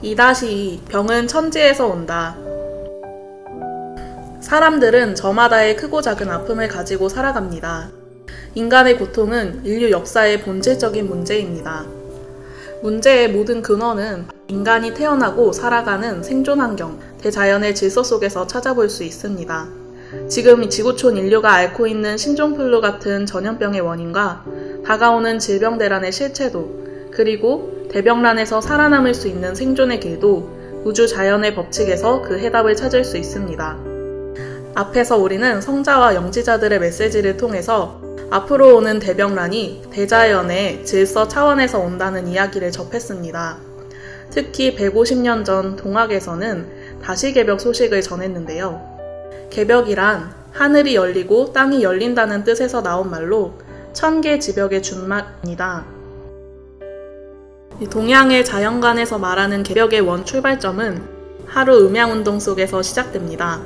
2-2 병은 천지에서 온다. 사람들은 저마다의 크고 작은 아픔을 가지고 살아갑니다. 인간의 고통은 인류 역사의 본질적인 문제입니다. 문제의 모든 근원은 인간이 태어나고 살아가는 생존 환경, 대자연의 질서 속에서 찾아볼 수 있습니다. 지금 지구촌 인류가 앓고 있는 신종플루 같은 전염병의 원인과 다가오는 질병 대란의 실체도, 그리고 대병란에서 살아남을 수 있는 생존의 길도 우주 자연의 법칙에서 그 해답을 찾을 수 있습니다. 앞에서 우리는 성자와 영지자들의 메시지를 통해서 앞으로 오는 대병란이 대자연의 질서 차원에서 온다는 이야기를 접했습니다. 특히 150년 전 동학에서는 다시개벽 소식을 전했는데요. 개벽이란 하늘이 열리고 땅이 열린다는 뜻에서 나온 말로 천개 지벽의 준말입니다. 동양의 자연관에서 말하는 개벽의 원 출발점은 하루 음양운동 속에서 시작됩니다.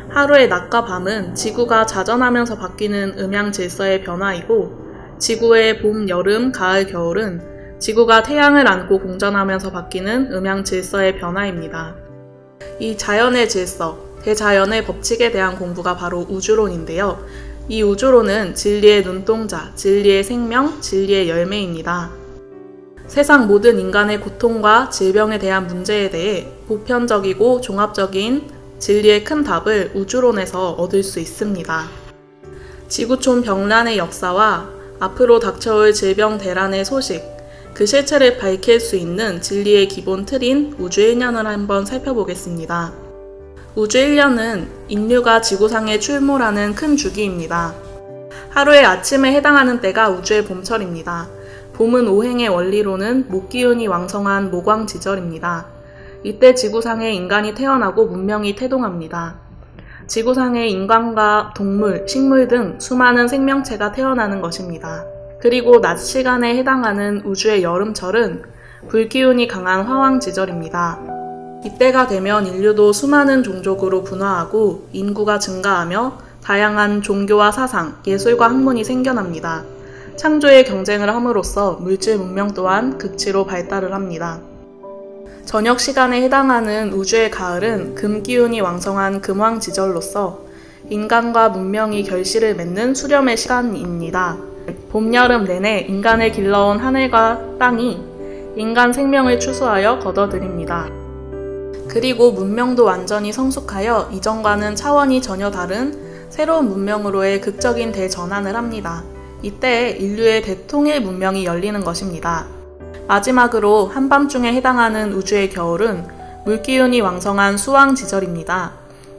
하루의 낮과 밤은 지구가 자전하면서 바뀌는 음양 질서의 변화이고, 지구의 봄, 여름, 가을, 겨울은 지구가 태양을 안고 공전하면서 바뀌는 음양 질서의 변화입니다. 이 자연의 질서, 대자연의 법칙에 대한 공부가 바로 우주론인데요. 이 우주론은 진리의 눈동자, 진리의 생명, 진리의 열매입니다. 세상 모든 인간의 고통과 질병에 대한 문제에 대해 보편적이고 종합적인 진리의 큰 답을 우주론에서 얻을 수 있습니다. 지구촌 병란의 역사와 앞으로 닥쳐올 질병 대란의 소식, 그 실체를 밝힐 수 있는 진리의 기본 틀인 우주 1년을 한번 살펴보겠습니다. 우주 1년은 인류가 지구상에 출몰하는 큰 주기입니다. 하루의 아침에 해당하는 때가 우주의 봄철입니다. 봄은 오행의 원리로는 목기운이 왕성한 모광지절입니다. 이때 지구상에 인간이 태어나고 문명이 태동합니다. 지구상에 인간과 동물, 식물 등 수많은 생명체가 태어나는 것입니다. 그리고 낮 시간에 해당하는 우주의 여름철은 불기운이 강한 화왕지절입니다. 이때가 되면 인류도 수많은 종족으로 분화하고 인구가 증가하며 다양한 종교와 사상, 예술과 학문이 생겨납니다. 창조의 경쟁을 함으로써 물질 문명 또한 극치로 발달을 합니다. 저녁 시간에 해당하는 우주의 가을은 금기운이 왕성한 금왕지절로서 인간과 문명이 결실을 맺는 수렴의 시간입니다. 봄, 여름 내내 인간을 길러온 하늘과 땅이 인간 생명을 추수하여 거둬들입니다. 그리고 문명도 완전히 성숙하여 이전과는 차원이 전혀 다른 새로운 문명으로의 극적인 대전환을 합니다. 이때 인류의 대통일 문명이 열리는 것입니다. 마지막으로 한밤중에 해당하는 우주의 겨울은 물기운이 왕성한 수왕지절입니다.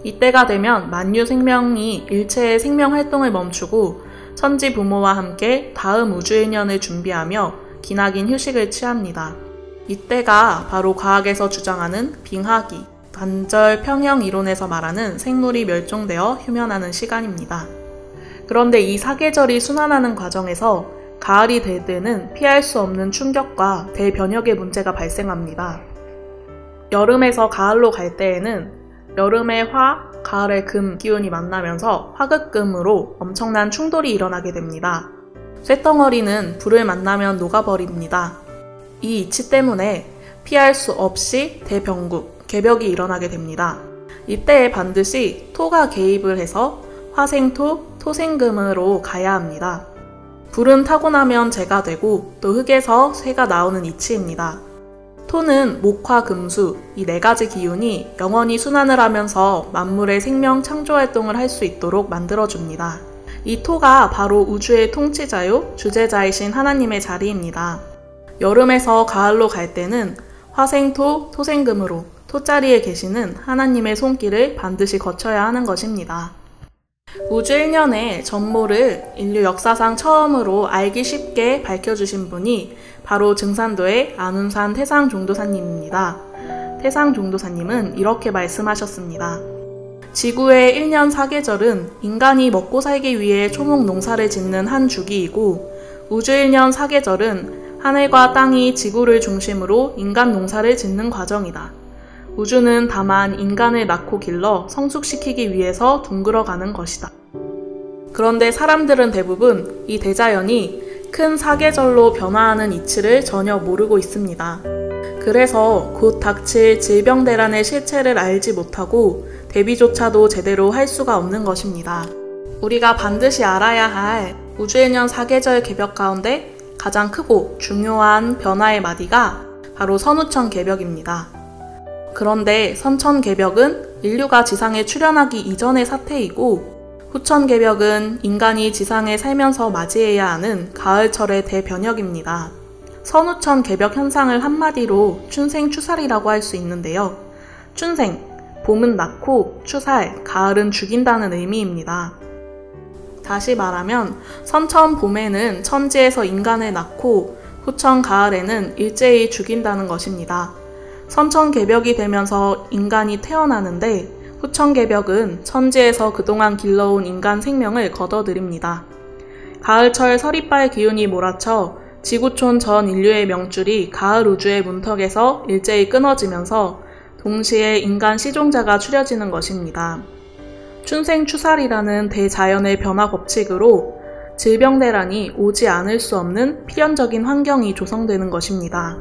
이때가 되면 만유 생명이 일체의 생명 활동을 멈추고 천지 부모와 함께 다음 우주 1년을 준비하며 기나긴 휴식을 취합니다. 이때가 바로 과학에서 주장하는 빙하기, 반절 평형 이론에서 말하는 생물이 멸종되어 휴면하는 시간입니다. 그런데 이 사계절이 순환하는 과정에서 가을이 될 때는 피할 수 없는 충격과 대변혁의 문제가 발생합니다. 여름에서 가을로 갈 때에는 여름의 화, 가을의 금 기운이 만나면서 화극금으로 엄청난 충돌이 일어나게 됩니다. 쇳덩어리는 불을 만나면 녹아버립니다. 이 이치 때문에 피할 수 없이 대병국, 개벽이 일어나게 됩니다. 이때에 반드시 토가 개입을 해서 화생토, 토생금으로 가야 합니다. 불은 타고 나면 재가 되고 또 흙에서 쇠가 나오는 이치입니다. 토는 목화, 금수, 이 4가지 기운이 영원히 순환을 하면서 만물의 생명 창조 활동을 할 수 있도록 만들어줍니다. 이 토가 바로 우주의 통치자요, 주재자이신 하나님의 자리입니다. 여름에서 가을로 갈 때는 화생토, 토생금으로 토자리에 계시는 하나님의 손길을 반드시 거쳐야 하는 것입니다. 우주 1년의 전모를 인류 역사상 처음으로 알기 쉽게 밝혀주신 분이 바로 증산도의 안운산 태상종도사님입니다. 태상종도사님은 이렇게 말씀하셨습니다. 지구의 1년 사계절은 인간이 먹고 살기 위해 초목 농사를 짓는 한 주기이고, 우주 1년 사계절은 하늘과 땅이 지구를 중심으로 인간 농사를 짓는 과정이다. 우주는 다만 인간을 낳고 길러 성숙시키기 위해서 둥글어가는 것이다. 그런데 사람들은 대부분 이 대자연이 큰 사계절로 변화하는 이치를 전혀 모르고 있습니다. 그래서 곧 닥칠 질병대란의 실체를 알지 못하고 대비조차도 제대로 할 수가 없는 것입니다. 우리가 반드시 알아야 할 우주일년 4계절 개벽 가운데 가장 크고 중요한 변화의 마디가 바로 선우천 개벽입니다. 그런데 선천 개벽은 인류가 지상에 출현하기 이전의 사태이고, 후천 개벽은 인간이 지상에 살면서 맞이해야 하는 가을철의 대변혁입니다. 선후천 개벽 현상을 한마디로 춘생추살이라고 할 수 있는데요. 춘생, 봄은 낳고 추살, 가을은 죽인다는 의미입니다. 다시 말하면 선천 봄에는 천지에서 인간을 낳고 후천 가을에는 일제히 죽인다는 것입니다. 선천 개벽이 되면서 인간이 태어나는데, 후천 개벽은 천지에서 그동안 길러온 인간 생명을 거둬들입니다. 가을철 서리빨 기운이 몰아쳐 지구촌 전 인류의 명줄이 가을 우주의 문턱에서 일제히 끊어지면서 동시에 인간 시종자가 추려지는 것입니다. 춘생추살이라는 대자연의 변화 법칙으로 질병대란이 오지 않을 수 없는 필연적인 환경이 조성되는 것입니다.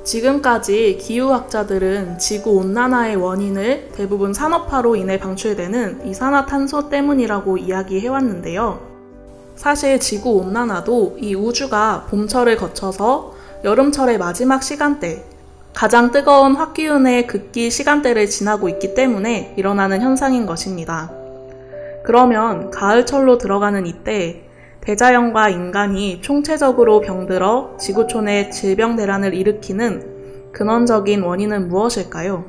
지금까지 기후학자들은 지구온난화의 원인을 대부분 산업화로 인해 방출되는 이산화탄소 때문이라고 이야기해왔는데요. 사실 지구온난화도 이 우주가 봄철을 거쳐서 여름철의 마지막 시간대, 가장 뜨거운 화기운의 극기 시간대를 지나고 있기 때문에 일어나는 현상인 것입니다. 그러면 가을철로 들어가는 이때 대자연과 인간이 총체적으로 병들어 지구촌의 질병대란을 일으키는 근원적인 원인은 무엇일까요?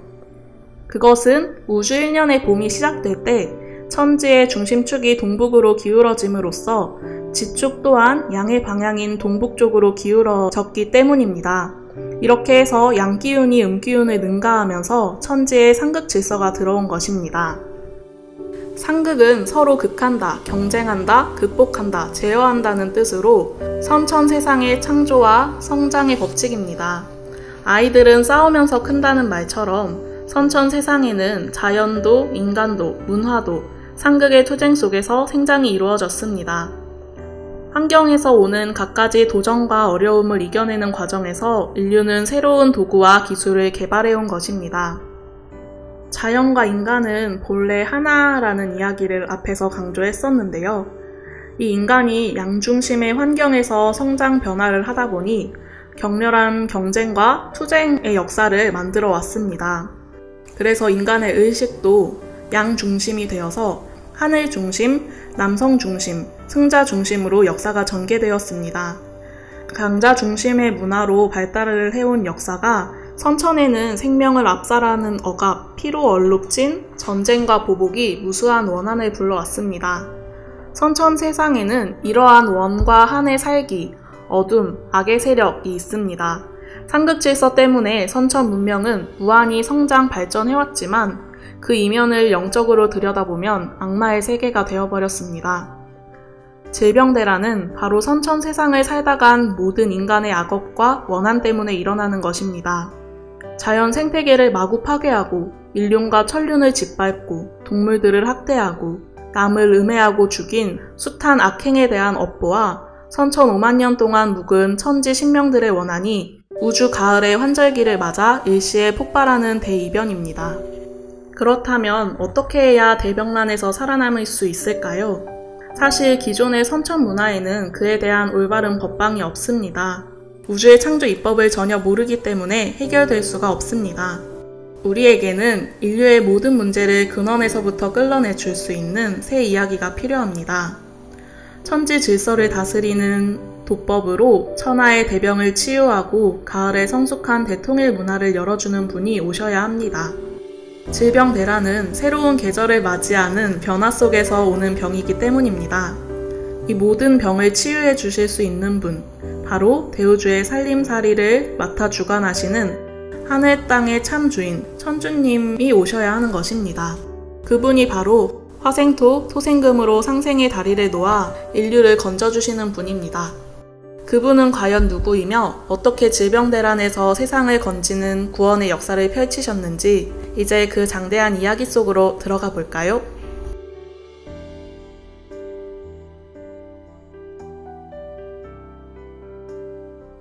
그것은 우주 1년의 봄이 시작될 때 천지의 중심축이 동북으로 기울어짐으로써 지축 또한 양의 방향인 동북 쪽으로 기울어졌기 때문입니다. 이렇게 해서 양기운이 음기운을 능가하면서 천지에 상극 질서가 들어온 것입니다. 상극은 서로 극한다, 경쟁한다, 극복한다, 제어한다는 뜻으로 선천 세상의 창조와 성장의 법칙입니다. 아이들은 싸우면서 큰다는 말처럼 선천 세상에는 자연도, 인간도, 문화도 상극의 투쟁 속에서 생장이 이루어졌습니다. 환경에서 오는 갖가지 도전과 어려움을 이겨내는 과정에서 인류는 새로운 도구와 기술을 개발해온 것입니다. 자연과 인간은 본래 하나라는 이야기를 앞에서 강조했었는데요. 이 인간이 양중심의 환경에서 성장 변화를 하다 보니 격렬한 경쟁과 투쟁의 역사를 만들어 왔습니다. 그래서 인간의 의식도 양중심이 되어서 하늘 중심, 남성 중심, 승자 중심으로 역사가 전개되었습니다. 강자 중심의 문화로 발달을 해온 역사가 선천에는 생명을 압살하는 억압, 피로 얼룩진 전쟁과 보복이 무수한 원한을 불러왔습니다. 선천 세상에는 이러한 원과 한의 살기, 어둠, 악의 세력이 있습니다. 상극질서 때문에 선천 문명은 무한히 성장 발전해왔지만 그 이면을 영적으로 들여다보면 악마의 세계가 되어버렸습니다. 질병대란은 바로 선천 세상을 살다간 모든 인간의 악업과 원한 때문에 일어나는 것입니다. 자연 생태계를 마구 파괴하고 인륜과 천륜을 짓밟고 동물들을 학대하고 남을 음해하고 죽인 숱한 악행에 대한 업보와 선천 5만 년 동안 묵은 천지 신명들의 원한이 우주 가을의 환절기를 맞아 일시에 폭발하는 대이변입니다. 그렇다면 어떻게 해야 대병란에서 살아남을 수 있을까요? 사실 기존의 선천 문화에는 그에 대한 올바른 법방이 없습니다. 우주의 창조 이법을 전혀 모르기 때문에 해결될 수가 없습니다. 우리에게는 인류의 모든 문제를 근원에서부터 끌어내 줄 수 있는 새 이야기가 필요합니다. 천지 질서를 다스리는 도법으로 천하의 대병을 치유하고 가을의 성숙한 대통일 문화를 열어주는 분이 오셔야 합니다. 질병대란은 새로운 계절을 맞이하는 변화 속에서 오는 병이기 때문입니다. 이 모든 병을 치유해 주실 수 있는 분, 바로 대우주의 살림살이를 맡아 주관하시는 하늘 땅의 참 주인 천주님이 오셔야 하는 것입니다. 그분이 바로 화생토, 토생금으로 상생의 다리를 놓아 인류를 건져주시는 분입니다. 그분은 과연 누구이며 어떻게 질병대란에서 세상을 건지는 구원의 역사를 펼치셨는지 이제 그 장대한 이야기 속으로 들어가 볼까요?